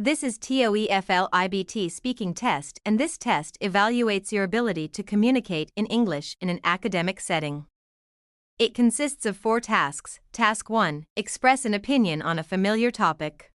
This is TOEFL IBT speaking test, and this test evaluates your ability to communicate in English in an academic setting. It consists of 4 tasks. Task 1, express an opinion on a familiar topic.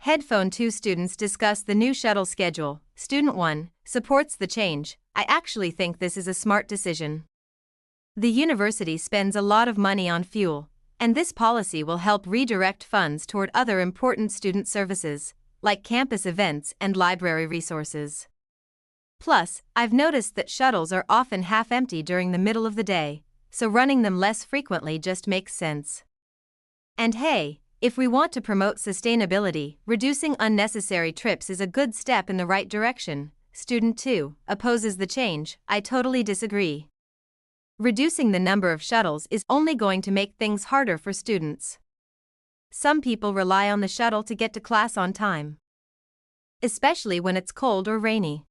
Headphone 2 students discuss the new shuttle schedule. Student 1 supports the change. I actually think this is a smart decision. The university spends a lot of money on fuel, and this policy will help redirect funds toward other important student services, like campus events and library resources. Plus, I've noticed that shuttles are often half empty during the middle of the day, so running them less frequently just makes sense. And hey, if we want to promote sustainability, reducing unnecessary trips is a good step in the right direction. Student 2 opposes the change. I totally disagree. Reducing the number of shuttles is only going to make things harder for students. Some people rely on the shuttle to get to class on time, especially when it's cold or rainy.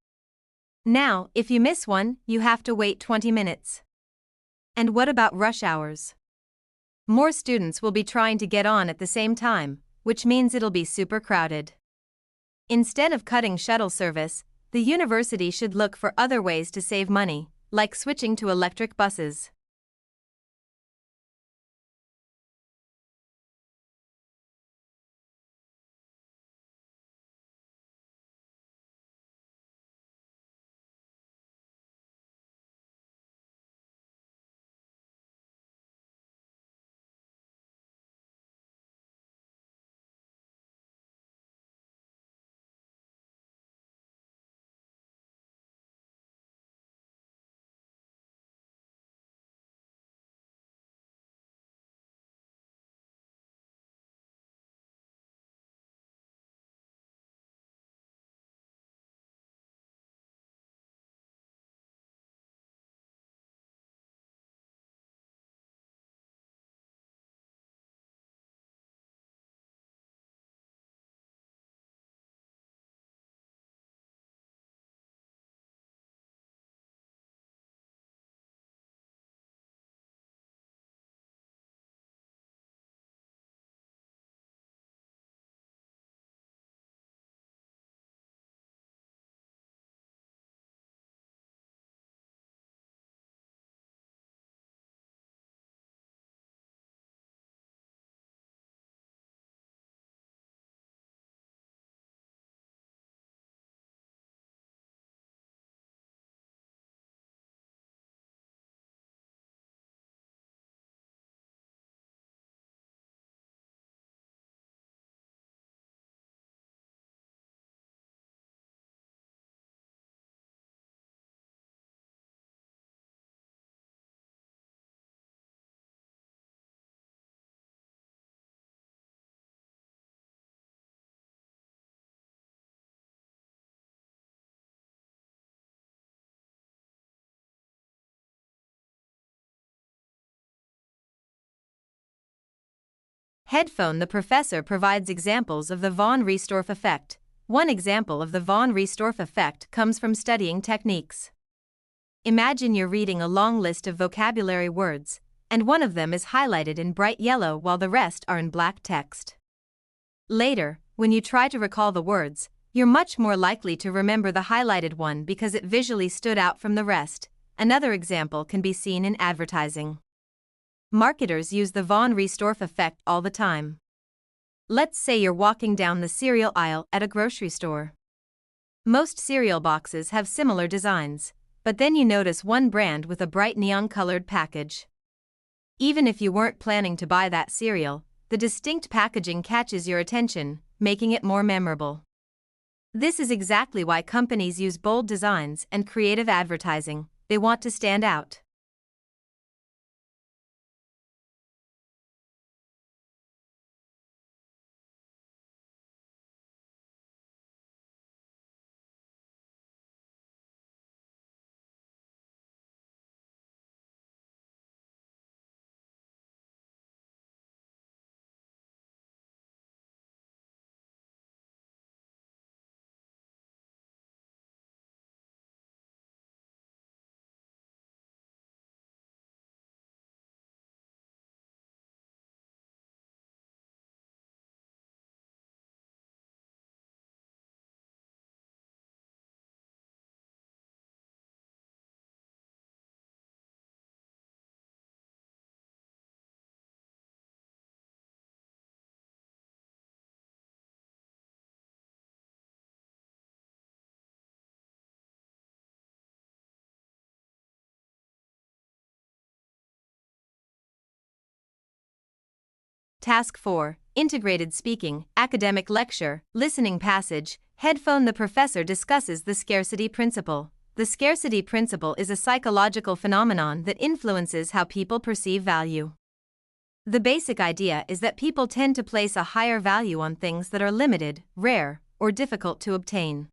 Now, if you miss one, you have to wait 20 minutes. And what about rush hours? More students will be trying to get on at the same time, which means it'll be super crowded. Instead of cutting shuttle service, the university should look for other ways to save money, like switching to electric buses. Headphone. The professor provides examples of the von Riestorff effect. One example of the von Riestorff effect comes from studying techniques. Imagine you're reading a long list of vocabulary words, and one of them is highlighted in bright yellow while the rest are in black text. Later, when you try to recall the words, you're much more likely to remember the highlighted one because it visually stood out from the rest. Another example can be seen in advertising. Marketers use the von Riestorff effect all the time. Let's say you're walking down the cereal aisle at a grocery store. Most cereal boxes have similar designs, but then you notice one brand with a bright neon-colored package. Even if you weren't planning to buy that cereal, the distinct packaging catches your attention, making it more memorable. This is exactly why companies use bold designs and creative advertising. They want to stand out. Task 4. Integrated Speaking, Academic Lecture, Listening Passage, Headphone. The professor discusses the scarcity principle. The scarcity principle is a psychological phenomenon that influences how people perceive value. The basic idea is that people tend to place a higher value on things that are limited, rare, or difficult to obtain.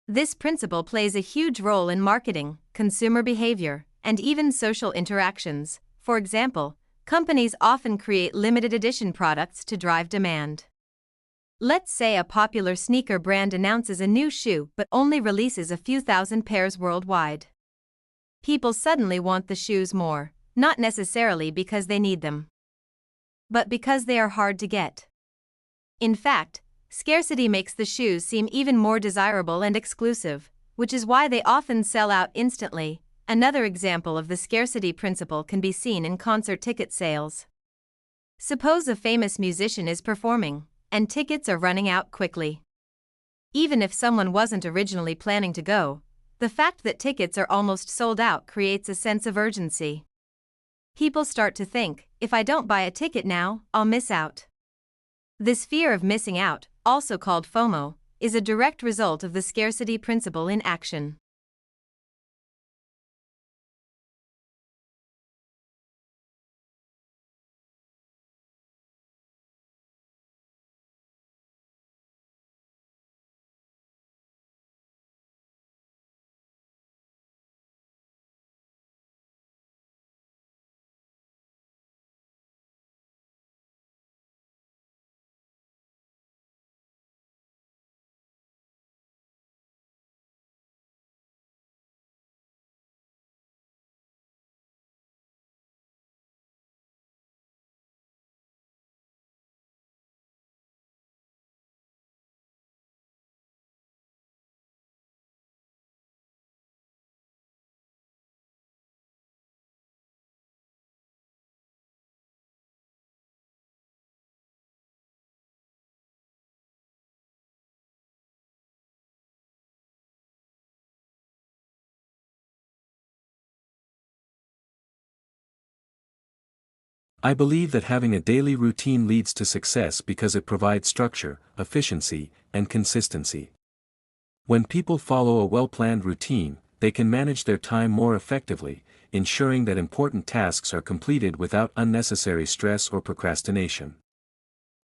This principle plays a huge role in marketing, consumer behavior, and even social interactions. For example, companies often create limited edition products to drive demand. Let's say a popular sneaker brand announces a new shoe but only releases a few thousand pairs worldwide. People suddenly want the shoes more, not necessarily because they need them, but because they are hard to get. In fact, scarcity makes the shoes seem even more desirable and exclusive, which is why they often sell out instantly. Another example of the scarcity principle can be seen in concert ticket sales. Suppose a famous musician is performing, and tickets are running out quickly. Even if someone wasn't originally planning to go, the fact that tickets are almost sold out creates a sense of urgency. People start to think, if I don't buy a ticket now, I'll miss out. This fear of missing out, also called FOMO, is a direct result of the scarcity principle in action. I believe that having a daily routine leads to success because it provides structure, efficiency, and consistency. When people follow a well-planned routine, they can manage their time more effectively, ensuring that important tasks are completed without unnecessary stress or procrastination.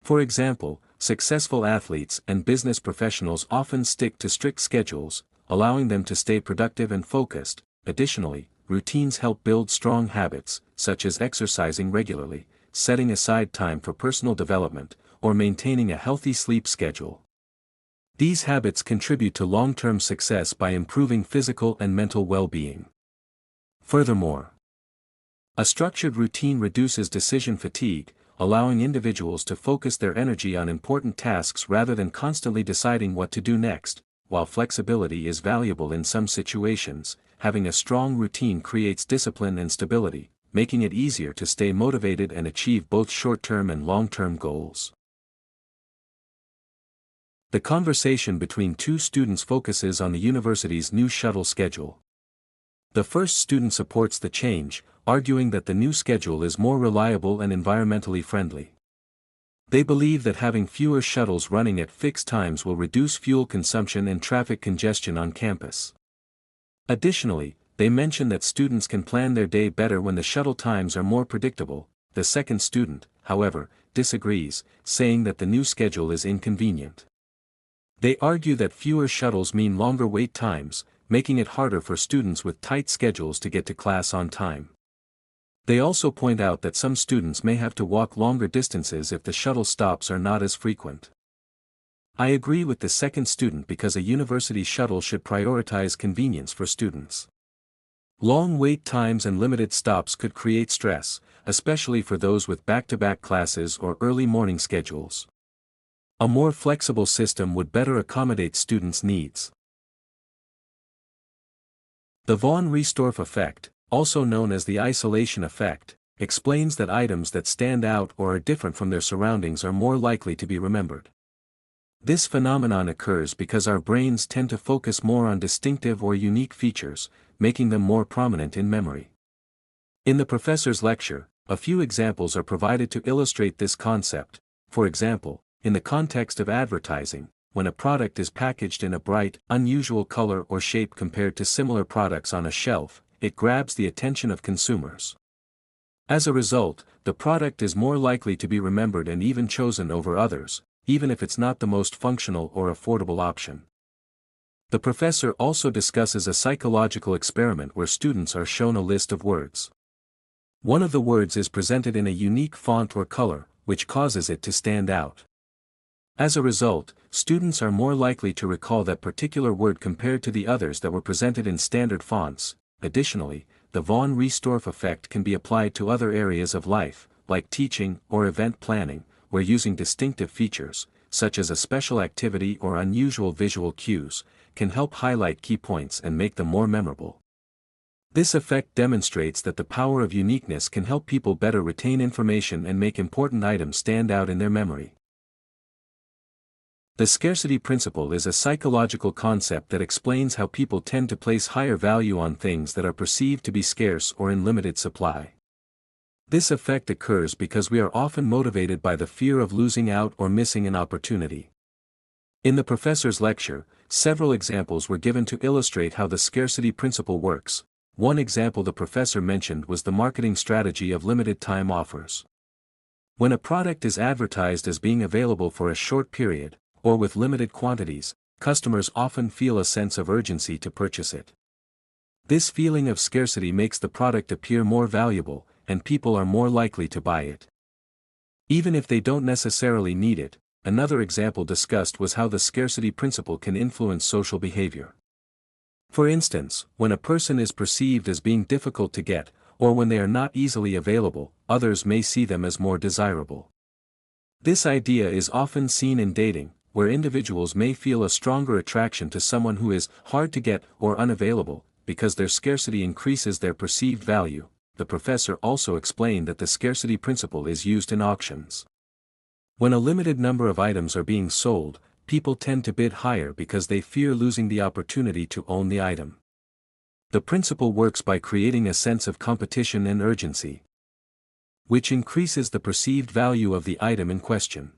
For example, successful athletes and business professionals often stick to strict schedules, allowing them to stay productive and focused. Additionally, routines help build strong habits, such as exercising regularly, setting aside time for personal development, or maintaining a healthy sleep schedule. These habits contribute to long-term success by improving physical and mental well-being. Furthermore, a structured routine reduces decision fatigue, allowing individuals to focus their energy on important tasks rather than constantly deciding what to do next. While flexibility is valuable in some situations, having a strong routine creates discipline and stability, making it easier to stay motivated and achieve both short-term and long-term goals. The conversation between two students focuses on the university's new shuttle schedule. The first student supports the change, arguing that the new schedule is more reliable and environmentally friendly. They believe that having fewer shuttles running at fixed times will reduce fuel consumption and traffic congestion on campus. Additionally, they mention that students can plan their day better when the shuttle times are more predictable. The second student, however, disagrees, saying that the new schedule is inconvenient. They argue that fewer shuttles mean longer wait times, making it harder for students with tight schedules to get to class on time. They also point out that some students may have to walk longer distances if the shuttle stops are not as frequent. I agree with the second student because a university shuttle should prioritize convenience for students. Long wait times and limited stops could create stress, especially for those with back-to-back classes or early morning schedules. A more flexible system would better accommodate students' needs. The von Riestorff effect, also known as the isolation effect, explains that items that stand out or are different from their surroundings are more likely to be remembered. This phenomenon occurs because our brains tend to focus more on distinctive or unique features, making them more prominent in memory. In the professor's lecture, a few examples are provided to illustrate this concept. For example, in the context of advertising, when a product is packaged in a bright, unusual color or shape compared to similar products on a shelf, it grabs the attention of consumers. As a result, the product is more likely to be remembered and even chosen over others, even if it's not the most functional or affordable option. The professor also discusses a psychological experiment where students are shown a list of words. One of the words is presented in a unique font or color, which causes it to stand out. As a result, students are more likely to recall that particular word compared to the others that were presented in standard fonts. Additionally, the von Riestorff effect can be applied to other areas of life, like teaching or event planning, where using distinctive features, such as a special activity or unusual visual cues, can help highlight key points and make them more memorable. This effect demonstrates that the power of uniqueness can help people better retain information and make important items stand out in their memory. The scarcity principle is a psychological concept that explains how people tend to place higher value on things that are perceived to be scarce or in limited supply. This effect occurs because we are often motivated by the fear of losing out or missing an opportunity. In the professor's lecture, several examples were given to illustrate how the scarcity principle works. One example the professor mentioned was the marketing strategy of limited time offers. When a product is advertised as being available for a short period, or with limited quantities, customers often feel a sense of urgency to purchase it. This feeling of scarcity makes the product appear more valuable, and people are more likely to buy it. Even if they don't necessarily need it. Another example discussed was how the scarcity principle can influence social behavior. For instance, when a person is perceived as being difficult to get, or when they are not easily available, others may see them as more desirable. This idea is often seen in dating, where individuals may feel a stronger attraction to someone who is hard to get or unavailable, because their scarcity increases their perceived value. The professor also explained that the scarcity principle is used in auctions. When a limited number of items are being sold, people tend to bid higher because they fear losing the opportunity to own the item. The principle works by creating a sense of competition and urgency, which increases the perceived value of the item in question.